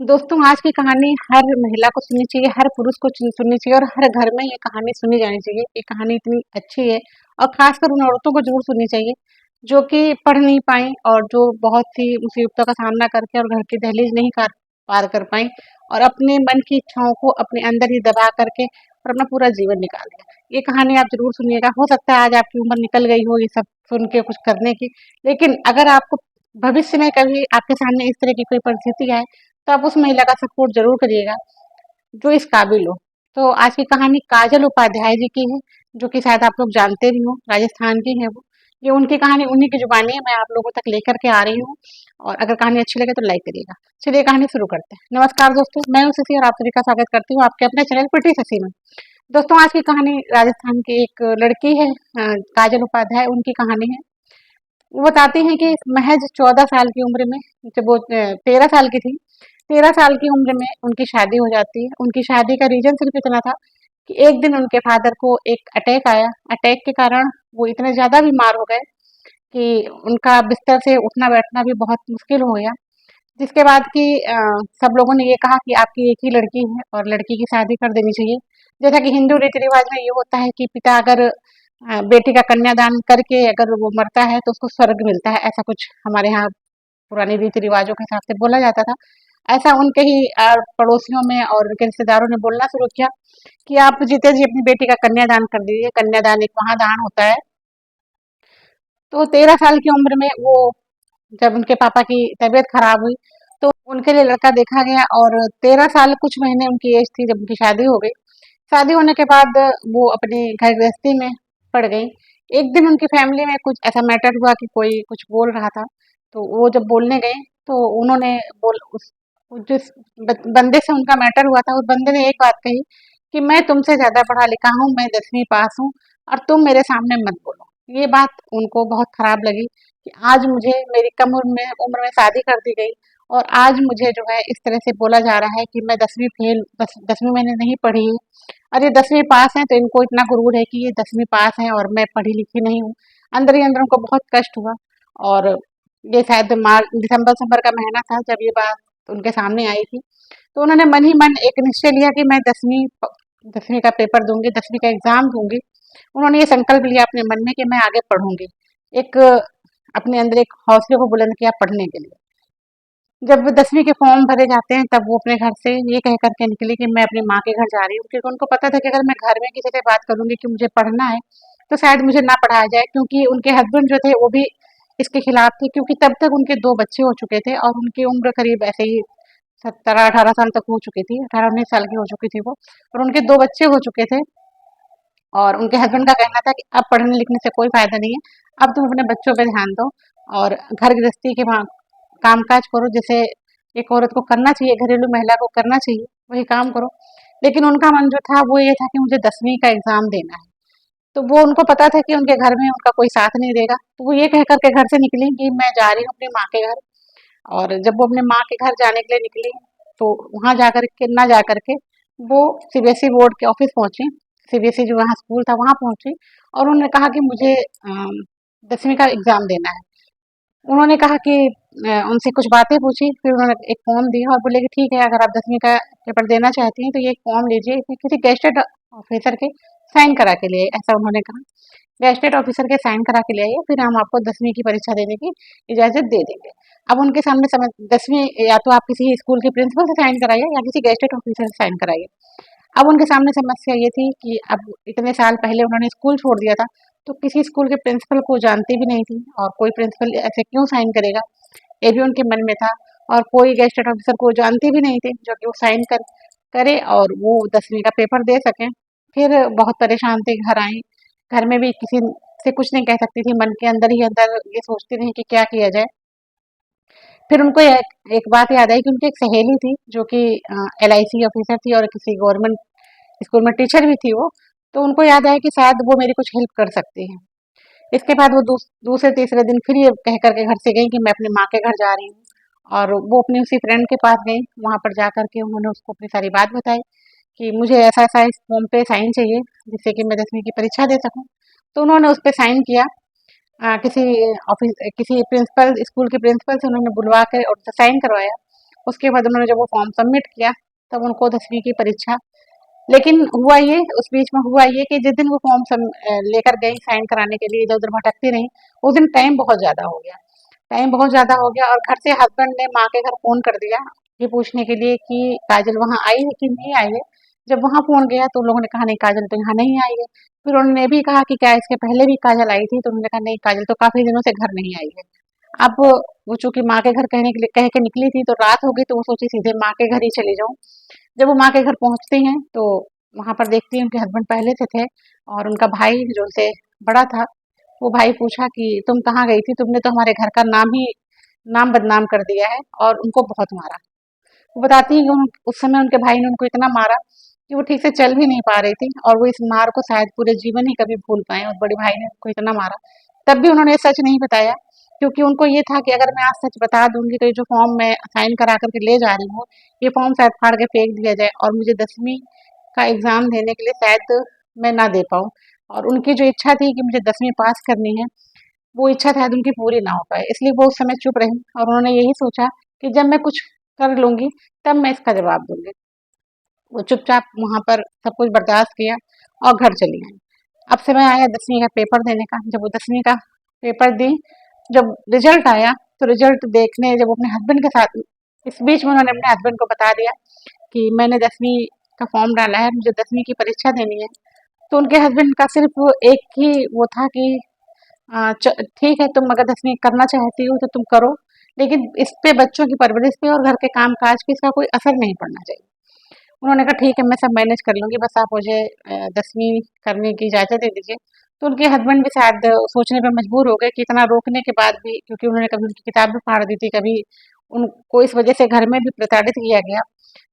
दोस्तों, आज की कहानी हर महिला को सुननी चाहिए, हर पुरुष को सुननी चाहिए और हर घर में ये कहानी सुनी जानी चाहिए। ये कहानी इतनी अच्छी है और खासकर उन औरतों को ज़रूर सुननी चाहिए, जो कि पढ़ नहीं पाईं और जो बहुत सी मुसीबतों का सामना करके और घर की दहलीज नहीं कर पार कर पाईं और अपने मन की इच्छाओं को अपने अंदर ही दबा करके और अपना पूरा जीवन निकाल दिया। ये कहानी आप ज़रूर सुनिएगा। हो सकता है आज आपकी उम्र निकल गई हो ये सब सुन के कुछ करने की, लेकिन अगर आपको भविष्य में कभी आपके सामने इस तरह की कोई परिस्थिति आए, तो आप उस महिला का सपोर्ट ज़रूर करिएगा, जो इस काबिल हो। तो आज की कहानी काजल उपाध्याय जी की है, जो कि शायद आप लोग जानते भी हों, राजस्थान की है वो। ये उनकी कहानी उन्हीं की ज़ुबानी है, मैं आप लोगों तक लेकर के आ रही हूँ और अगर कहानी अच्छी लगे तो लाइक करिएगा। चलिए कहानी शुरू करते हैं। नमस्कार दोस्तों, मैं हूँ शशि और आप सभी का स्वागत करती हूँ आपके अपने चैनल प्रिटी शशि में। दोस्तों, आज की कहानी राजस्थान की एक लड़की है, काजल उपाध्याय, उनकी कहानी है। वो बताती हैं कि महज 14 साल की उम्र में, जब वो 13 साल की थी, 13 साल की उम्र में उनकी शादी हो जाती है। उनकी शादी का रीज़न सिर्फ़ इतना था कि एक दिन उनके फ़ादर को एक अटैक आया। अटैक के कारण वो इतने ज़्यादा बीमार हो गए कि उनका बिस्तर से उठना-बैठना भी बहुत मुश्किल हो गया। जिसके बाद कि सब लोगों ने ये कहा कि आपकी एक ही लड़की है और लड़की की शादी कर देनी चाहिए। जैसा कि हिंदू रीति-रिवाज में ये होता है कि पिता अगर बेटी का कन्यादान करके अगर वो मरता है तो उसको स्वर्ग मिलता है, ऐसा कुछ हमारे यहाँ पुराने रीति-रिवाजों के हिसाब से बोला जाता था। ऐसा उनके ही पड़ोसियों में और उनके रिश्तेदारों ने बोलना शुरू किया कि आप जीते जी अपनी बेटी का कन्यादान कर दीजिए। कन्यादान एक महादान होता है। तो 13 साल की उम्र में वो, जब उनके पापा की तबीयत खराब हुई, तो उनके लिए लड़का देखा गया और 13 साल कुछ महीने उनकी एज थी जब उनकी शादी हो गई। शादी होने के बाद वो अपनी घर गृहस्थी में पड़ गई। एक दिन उनकी फैमिली में कुछ ऐसा मैटर हुआ कि कोई कुछ बोल रहा था, तो वो जब बोलने गए तो उन्होंने बोल उस जिस बंदे से उनका मैटर हुआ था, उस बंदे ने एक बात कही कि मैं तुमसे ज़्यादा पढ़ा लिखा हूँ, मैं 10वीं पास हूँ और तुम मेरे सामने मत बोलो। ये बात उनको बहुत खराब लगी कि आज मुझे मेरी कम उम्र में शादी कर दी गई और आज मुझे जो है इस तरह से बोला जा रहा है कि मैं 10वीं मैंने नहीं पढ़ी हूँ और ये 10वीं पास हैं, तो इनको इतना गुरूर है कि ये 10वीं पास हैं और मैं पढ़ी लिखी नहीं हूँ। अंदर ही अंदर उनको बहुत कष्ट हुआ और ये शायद दिसंबर का महीना था जब ये बात उनके सामने आई थी। तो उन्होंने मन ही मन एक निश्चय लिया कि मैं 10वीं का पेपर दूंगी, 10वीं का एग्जाम दूंगी। उन्होंने ये संकल्प लिया अपने मन में कि मैं आगे पढ़ूंगी। एक अपने अंदर एक हौसले को बुलंद किया पढ़ने के लिए। जब 10वीं के फॉर्म भरे जाते हैं तब वो अपने घर से ये कह कर के निकली कि मैं अपनी माँ के घर जा रही हूँ, क्योंकि उनको पता था कि अगर मैं घर में किसी से बात करूंगी कि मुझे पढ़ना है, तो शायद मुझे ना पढ़ाया जाए, क्योंकि उनके हस्बैंड जो थे वो भी इसके खिलाफ थे, क्योंकि तब तक उनके 2 बच्चे हो चुके थे और उनकी उम्र करीब ऐसे ही 17-18 साल तक हो चुकी थी, 18-19 साल की हो चुकी थी वो, और उनके 2 बच्चे हो चुके थे और उनके हस्बैंड का कहना था कि अब पढ़ने लिखने से कोई फ़ायदा नहीं है, अब तुम अपने बच्चों पे ध्यान दो और घर गृहस्थी के वहाँ काम-काज करो, जैसे एक औरत को करना चाहिए, घरेलू महिला को करना चाहिए, वही काम करो। लेकिन उनका मन जो था वो ये था कि मुझे 10वीं का एग्ज़ाम देना है। तो वो उनको पता था कि उनके घर में उनका कोई साथ नहीं देगा, तो वो ये कह कर के घर से निकली कि मैं जा रही हूँ अपनी माँ के घर। और जब वो अपने माँ के घर जाने के लिए निकली, तो वहाँ जाकर के ना जाकर के वो सीबीएसई बोर्ड के ऑफिस पहुँची। सीबीएसई जो वहाँ स्कूल था वहाँ पहुँची और उन्होंने कहा कि मुझे 10वीं का एग्ज़ाम देना है। उन्होंने कहा कि उनसे कुछ बातें पूछी, फिर उन्होंने एक फॉर्म दिया और बोले कि ठीक है, अगर आप 10वीं का पेपर देना चाहती हैं तो ये एक फॉर्म लीजिए, इसमें किसी गेस्टेड ऑफिसर के साइन करा के लिए, ऐसा उन्होंने कहा। गेस्टेड ऑफिसर के साइन करा के ले आइए, फिर हम आपको 10वीं की परीक्षा देने की इजाज़त दे देंगे। अब उनके सामने समय 10वीं या तो आप किसी स्कूल के प्रिंसिपल से साइन कराइए या किसी गेस्टेड ऑफिसर से साइन कराइए। अब उनके सामने समस्या ये थी कि अब इतने साल पहले उन्होंने स्कूल छोड़ दिया था, तो किसी स्कूल के प्रिंसिपल को जानती भी नहीं थी और कोई प्रिंसिपल ऐसे क्यों साइन करेगा, ये भी उनके मन में था। और कोई गेस्टेड ऑफिसर को जानते भी नहीं थे जो कि वो साइन करे और वो 10वीं का पेपर दे सकें। फिर बहुत परेशान थी, घर आई, घर में भी किसी से कुछ नहीं कह सकती थी, मन के अंदर ही अंदर ये सोचती रही कि क्या किया जाए। फिर उनको एक बात याद आई कि उनकी एक सहेली थी जो कि एलआईसी ऑफिसर थी और किसी गवर्नमेंट स्कूल में टीचर भी थी वो। तो उनको याद आया कि शायद वो मेरी कुछ हेल्प कर सकती हैं। इसके बाद वो दूसरे तीसरे दिन फिर ये कह कर के घर से गई कि मैं अपनी माँ के घर जा रही हूँ और वो अपनी उसी फ्रेंड के पास गई। वहाँ पर जा कर के उन्होंने उसको अपनी सारी बात बताई कि मुझे ऐसा-ऐसा इस फॉर्म पे साइन चाहिए, जिससे कि मैं 10वीं की परीक्षा दे सकूँ। तो उन्होंने उस पे साइन किया। किसी प्रिंसिपल, स्कूल के प्रिंसिपल से उन्होंने बुलवा के और साइन करवाया उसके बाद उन्होंने जब वो फॉर्म सबमिट किया तब उनको 10वीं की परीक्षा, लेकिन हुआ ये उस बीच में हुआ ये कि जिस दिन वो फॉर्म लेकर गई साइन कराने के लिए, इधर उधर भटकती रही, उस दिन टाइम बहुत ज़्यादा हो गया। टाइम बहुत ज़्यादा हो गया और घर से हस्बैंड ने माँ के घर फ़ोन कर दिया ये पूछने के लिए कि काजल वहाँ आई है कि नहीं आई है। जब वहाँ फ़ोन गया तो उन लोगों ने कहा नहीं काजल तो यहाँ नहीं आई है। फिर उन्होंने ये भी कहा कि क्या इसके पहले भी काजल आई थी? तो उन्होंने कहा नहीं काजल तो काफ़ी दिनों से घर नहीं आई है। अब वो चूँकि माँ के घर कहने के लिए कह के निकली थी तो रात हो गई तो वो सोची सीधे माँ के घर ही चली जाऊँ। जब वो माँ के घर पहुँचती हैं तो वहाँ पर देखती हैं उनके हस्बैंड पहले से थे और उनका भाई जो उनसे बड़ा था, वो भाई पूछा कि तुम कहाँ गई थी? तुमने तो हमारे घर का नाम बदनाम कर दिया है और उनको बहुत मारा। वो बताती हैं कि उस समय उनके भाई ने उनको इतना मारा कि वो ठीक से चल भी नहीं पा रही थी और वो इस मार को शायद पूरे जीवन ही कभी भूल पाए और बड़े भाई ने उनको इतना मारा। तब भी उन्होंने सच नहीं बताया क्योंकि उनको ये था कि अगर मैं आज सच बता दूंगी तो ये जो फॉर्म मैं साइन करा करके ले जा रही हूँ, ये फॉर्म शायद फाड़ के फेंक दिया जाए और मुझे 10वीं का एग्ज़ाम देने के लिए शायद मैं ना दे पाऊँ। और उनकी जो इच्छा थी कि मुझे 10वीं पास करनी है, वो इच्छा शायद उनकी पूरी ना हो पाए, इसलिए वो उस समय चुप रहीं और उन्होंने यही सोचा कि जब मैं कुछ कर लूँगी, तब मैं इसका जवाब दूँगी। वो चुपचाप वहाँ पर सब कुछ बर्दाश्त किया और घर चली आई। अब समय आया 10वीं का पेपर देने का। जब वो 10वीं का पेपर दी, जब रिजल्ट आया, तो रिजल्ट देखने जब वो अपने हस्बैंड के साथ इस बीच में उन्होंने अपने हस्बैंड को बता दिया कि मैंने 10वीं का फॉर्म डाला है, मुझे 10वीं की परीक्षा देनी है। तो उनके हस्बैंड का सिर्फ एक ही वो था कि ठीक है तुम अगर 10वीं करना चाहती हो तो तुम करो, लेकिन इस पे बच्चों की परवरिश पे और घर के काम-काज पे इसका कोई असर नहीं पड़ना चाहिए। उन्होंने कहा ठीक है मैं सब मैनेज कर लूँगी, बस आप मुझे 10वीं करने की इजाज़त दे दीजिए। तो उनके हस्बैंड भी शायद सोचने पे मजबूर हो गए कि इतना रोकने के बाद भी, क्योंकि उन्होंने कभी उनकी किताब भी फाड़ दी थी, कभी उनको इस वजह से घर में भी प्रताड़ित किया गया।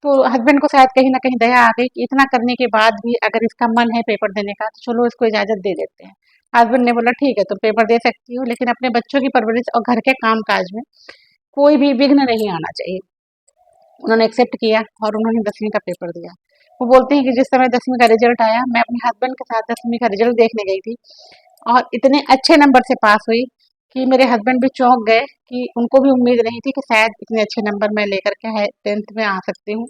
तो हस्बैंड को शायद कहीं न कहीं दया आ गई कि इतना करने के बाद भी अगर इसका मन है पेपर देने का, तो चलो इसको इजाज़त दे देते हैं। हस्बैंड ने बोला ठीक है तुम पेपर दे सकती हो, लेकिन अपने बच्चों की परवरिश और घर के काम-काज में कोई भी विघ्न नहीं आना चाहिए। उन्होंने एक्सेप्ट किया और उन्होंने 10वीं का पेपर दिया। वो बोलती हैं कि जिस समय 10वीं का रिजल्ट आया, मैं अपने हस्बैंड के साथ 10वीं का रिजल्ट देखने गई थी और इतने अच्छे नंबर से पास हुई कि मेरे हस्बैंड भी चौंक गए कि उनको भी उम्मीद नहीं थी कि शायद इतने अच्छे नंबर मैं लेकर के है 10th में आ सकती हूँ।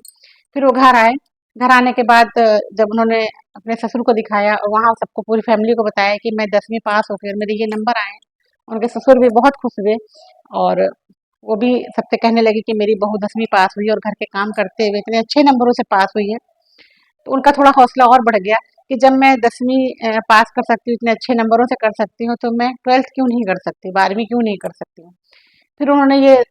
फिर वो घर आए, घर आने के बाद जब उन्होंने अपने ससुर को दिखाया और वहाँ सबको पूरी फैमिली को बताया कि मैं 10वीं पास हो गई और मेरे ये नंबर आए, उनके ससुर भी बहुत खुश हुए और वो भी सबसे कहने लगी कि मेरी बहू 10वीं पास हुई और घर के काम करते हुए इतने अच्छे नंबरों से पास हुई है। तो उनका थोड़ा हौसला और बढ़ गया कि जब मैं 10वीं पास कर सकती हूँ, इतने अच्छे नंबरों से कर सकती हूँ, तो मैं 12th क्यों नहीं कर सकती, 12वीं क्यों नहीं कर सकती हूँ। फिर उन्होंने ये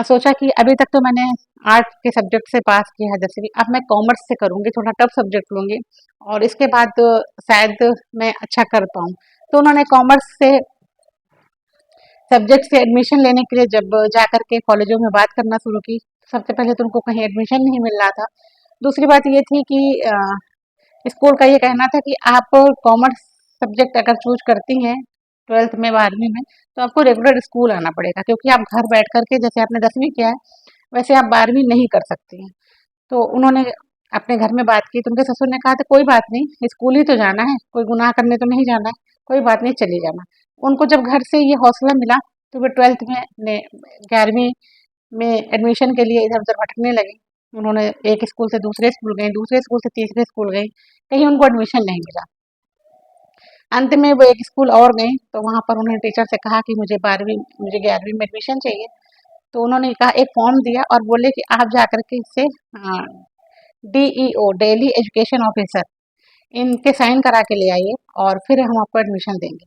सोचा कि अभी तक तो मैंने आर्ट के सब्जेक्ट से पास किया है 10वीं, अब मैं कॉमर्स से करूँगी, थोड़ा टफ सब्जेक्ट लूँगी और इसके बाद शायद मैं अच्छा कर पाऊँ। तो उन्होंने कॉमर्स से सब्जेक्ट से एडमिशन लेने के लिए जब जाकर के कॉलेजों में बात करना शुरू की, सबसे पहले तो उनको कहीं एडमिशन नहीं मिल रहा था। दूसरी बात ये थी कि स्कूल का ये कहना था कि आप कॉमर्स सब्जेक्ट अगर चूज करती हैं 12th में 12वीं में, तो आपको रेगुलर स्कूल आना पड़ेगा क्योंकि आप घर बैठ कर के जैसे आपने 10वीं किया है, वैसे आप 12वीं नहीं कर सकती हैं। तो उन्होंने अपने घर में बात की तो उनके ससुर ने कहा था कोई बात नहीं, स्कूल ही तो जाना है, कोई गुनाह करने तो नहीं जाना है, कोई बात नहीं चली जाना। उनको जब घर से ये हौसला मिला तो वे 12th में ने 11वीं में एडमिशन के लिए इधर-उधर भटकने लगी। उन्होंने एक स्कूल से दूसरे स्कूल गईं, दूसरे स्कूल से तीसरे स्कूल गईं, कहीं उनको एडमिशन नहीं मिला। अंत में वो एक स्कूल और गईं, तो वहाँ पर उन्होंने टीचर से कहा कि मुझे 11वीं में एडमिशन चाहिए। तो उन्होंने कहा एक फॉर्म दिया और बोले कि आप जाकर के इससे डीईओ डेली एजुकेशन ऑफिसर इनके साइन करा के ले आइए और फिर हम आपको एडमिशन देंगे।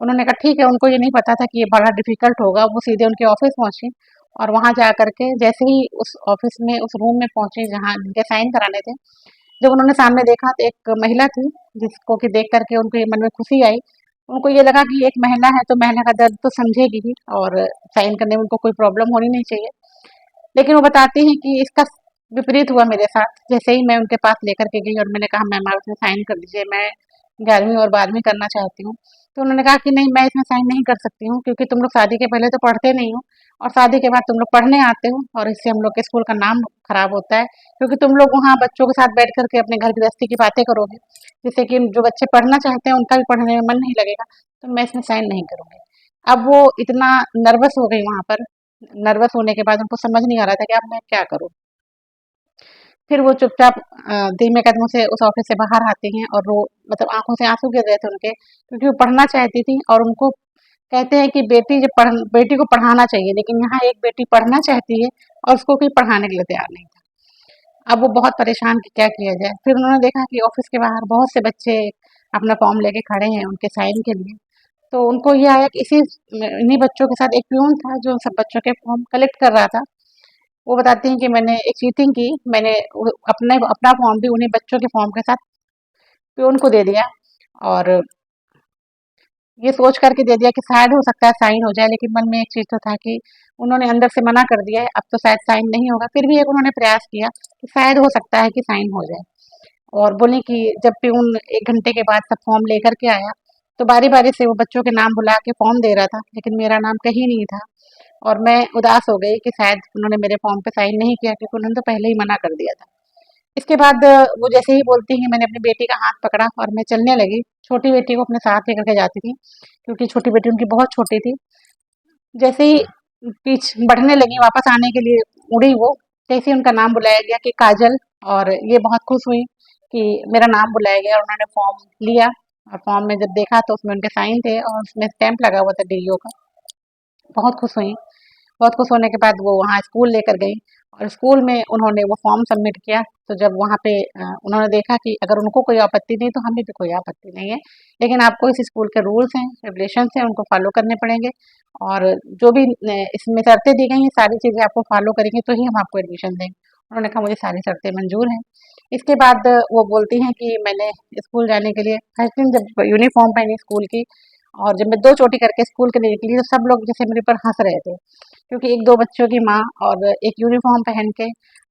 उन्होंने कहा ठीक है, उनको ये नहीं पता था कि ये बड़ा डिफ़िकल्ट होगा, वो सीधे उनके ऑफ़िस पहुँची और वहाँ जा कर के जैसे ही उस ऑफ़िस में उस रूम में पहुँची जहाँ जिनके साइन कराने थे, जब उन्होंने सामने देखा तो एक महिला थी, जिसको कि देख कर के उनके मन में खुशी आई। उनको ये लगा कि एक महिला है तो महिला का दर्द तो समझेगी ही और साइन करने में उनको कोई प्रॉब्लम होनी नहीं चाहिए। लेकिन वो बताती हैं कि इसका विपरीत हुआ मेरे साथ। जैसे ही मैं उनके पास लेकर के गई और मैंने कहा मैम आप इसमें साइन कर दीजिए, मैं 11वीं और 12वीं करना चाहती हूँ। तो उन्होंने कहा कि नहीं मैं इसमें साइन नहीं कर सकती हूँ क्योंकि तुम लोग शादी के पहले तो पढ़ते नहीं हो और शादी के बाद तुम लोग पढ़ने आते हो और इससे हम लोग के स्कूल का नाम खराब होता है क्योंकि तुम लोग वहाँ बच्चों के साथ बैठ कर के अपने घर गृहस्थी की बातें करोगे, जिससे कि जो बच्चे पढ़ना चाहते हैं उनका भी पढ़ने में मन नहीं लगेगा, तो मैं इसमें साइन नहीं करूँगी। अब वो इतना नर्वस हो गई वहाँ पर नर्वस होने के बाद उनको समझ नहीं आ रहा था कि अब मैं क्या करूँ। फिर वो चुपचाप धीमे कदमों से उस ऑफिस से बाहर आती हैं और रो मतलब आँखों से आँसू गिर रहे थे उनके, क्योंकि वो पढ़ना चाहती थी और उनको कहते हैं कि बेटी को पढ़ाना चाहिए, लेकिन यहाँ एक बेटी पढ़ना चाहती है और उसको कोई पढ़ाने के लिए तैयार नहीं था। अब वो बहुत परेशान कि क्या किया जाए। फिर उन्होंने देखा कि ऑफिस के बाहर बहुत से बच्चे अपना फॉर्म लेके खड़े हैं उनके साइन के लिए। तो उनको ये आया कि इन्हीं बच्चों के साथ एक प्यून था जो सब बच्चों के फॉर्म कलेक्ट कर रहा था। वो बताती हैं कि मैंने एक चीटिंग की, मैंने अपना फॉर्म भी उन्हीं बच्चों के फॉर्म के साथ प्यून को दे दिया और ये सोच करके दे दिया कि शायद हो सकता है साइन हो जाए, लेकिन मन में एक चीज़ तो था कि उन्होंने अंदर से मना कर दिया है, अब तो शायद साइन नहीं होगा। फिर भी एक उन्होंने प्रयास किया कि शायद हो सकता है कि साइन हो जाए और बोली कि जब प्यून 1 घंटे के बाद सब फॉर्म लेकर के आया, तो बारी-बारी से वो बच्चों के नाम बुला के फॉर्म दे रहा था, लेकिन मेरा नाम कहीं नहीं था और मैं उदास हो गई कि शायद उन्होंने मेरे फॉर्म पे साइन नहीं किया, क्योंकि उन्होंने तो पहले ही मना कर दिया था। इसके बाद वो जैसे ही बोलती हैं, मैंने अपनी बेटी का हाथ पकड़ा और मैं चलने लगी। छोटी बेटी को अपने साथ लेकर के जाती थी, क्योंकि छोटी बेटी उनकी बहुत छोटी थी। जैसे ही बढ़ने लगी वापस आने के लिए उड़ी वो, जैसे ही उनका नाम बुलाया गया कि काजल, और ये बहुत खुश हुई कि मेरा नाम बुलाया गया और उन्होंने फॉर्म लिया और फॉर्म में जब देखा तो उसमें उनके साइन थे और उसमें स्टैंप लगा हुआ था डीईओ का। बहुत खुश हुई। बहुत खुश होने के बाद वो वहाँ स्कूल लेकर गई और स्कूल में उन्होंने वो फॉर्म सबमिट किया। तो जब वहाँ पे उन्होंने देखा कि अगर उनको कोई आपत्ति नहीं तो हमें भी कोई आपत्ति नहीं है, लेकिन आपको इस स्कूल के रूल्स हैं, रेगुलेशंस हैं, उनको फॉलो करने पड़ेंगे और जो भी इसमें शर्तें दी गई हैं सारी चीज़ें आपको फॉलो करेंगे तो ही हम आपको एडमिशन देंगे। उन्होंने कहा मुझे सारी शर्तें मंजूर हैं। इसके बाद वो बोलती हैं कि मैंने स्कूल जाने के लिए फर्स्ट दिन जब यूनिफॉर्म पहनी स्कूल की और जब मैं 2 चोटी करके स्कूल के लिए निकली तो सब लोग जैसे मेरे ऊपर हँस रहे थे। क्योंकि 1-2 बच्चों की माँ और एक यूनिफ़ॉर्म पहन के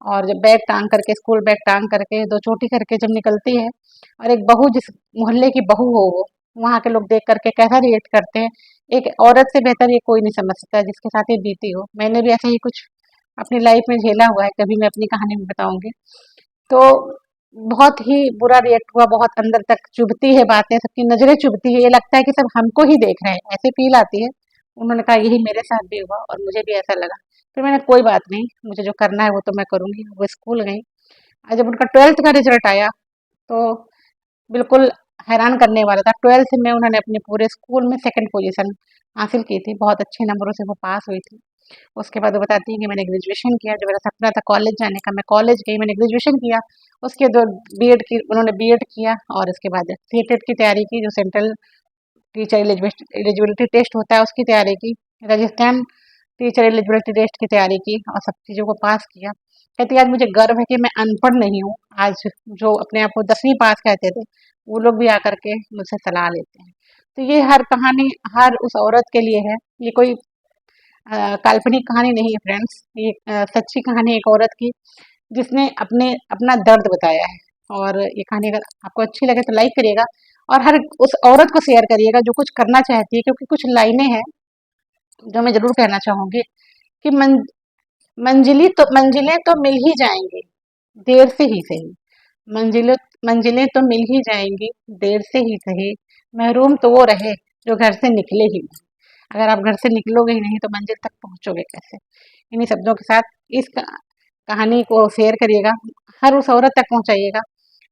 और जब बैग टाँग करके स्कूल बैग टाँग करके 2 चोटी करके जब निकलती है और एक बहू जिस मोहल्ले की बहू हो वो, वहाँ के लोग देख कर के कैसा रिएक्ट करते हैं। एक औरत से बेहतर ये कोई नहीं समझ सकता जिसके साथ ये बीती हो। मैंने भी ऐसा ही कुछ अपनी लाइफ़ में झेला हुआ है, कभी मैं अपनी कहानी में बताऊँगी। तो बहुत ही बुरा रिएक्ट हुआ, बहुत अंदर तक चुभती है बातें, सबकी नज़रें चुभती है, ये लगता है कि सब हमको ही देख रहे हैं, ऐसी फ़ील आती है। उन्होंने कहा यही मेरे साथ भी हुआ और मुझे भी ऐसा लगा। फिर मैंने कोई बात नहीं, मुझे जो करना है वो तो मैं करूँगी। वो स्कूल गईं और जब उनका 12th का रिज़ल्ट आया तो बिल्कुल हैरान करने वाला था। 12th में उन्होंने अपने पूरे स्कूल में सेकंड पोज़ीशन हासिल की थी, बहुत अच्छे नंबरों से वो पास हुई थी। उसके बाद वो बताती हैं कि मैंने ग्रेजुएशन किया, जो मेरा सपना था कॉलेज जाने का, मैं कॉलेज गई, मैंने ग्रेजुएशन किया। उसके बाद उन्होंने बीएड किया और उसके बाद सीटेट की तैयारी की, जो सेंट्रल टीचर एलिजिबिलिटी टेस्ट होता है उसकी तैयारी की। राजस्थान टीचर एलिजिबिलिटी टेस्ट की तैयारी की और सब चीज़ों को पास किया। कहती है आज मुझे गर्व है कि मैं अनपढ़ नहीं हूँ। आज जो अपने आप को 10वीं पास कहते थे, वो लोग भी आकर के मुझसे सलाह लेते हैं। तो ये हर कहानी हर उस औरत के लिए है। ये कोई काल्पनिक कहानी नहीं है फ्रेंड्स, ये सच्ची कहानी है एक औरत की जिसने अपना दर्द बताया है। और ये कहानी अगर आपको अच्छी लगे तो लाइक करिएगा और हर उस औरत को शेयर करिएगा जो कुछ करना चाहती है, क्योंकि कुछ लाइनें हैं जो मैं ज़रूर कहना चाहूँगी कि मंजिलें तो मिल ही जाएँगी, देर से ही सही। मंजिलें मंजिलें तो मिल ही जाएँगी, देर से ही सही। महरूम तो वो रहे जो घर से निकले ही नहीं। अगर आप घर से निकलोगे ही नहीं तो मंजिल तक पहुँचोगे कैसे? इन्हीं शब्दों के साथ इस कहानी को शेयर करिएगा, हर उस औरत तक पहुँचाइएगा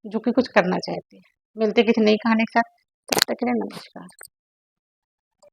जो कि कुछ करना चाहती है। मिलते हैं किसी नई कहानी के साथ, तब तक के लिए नमस्कार।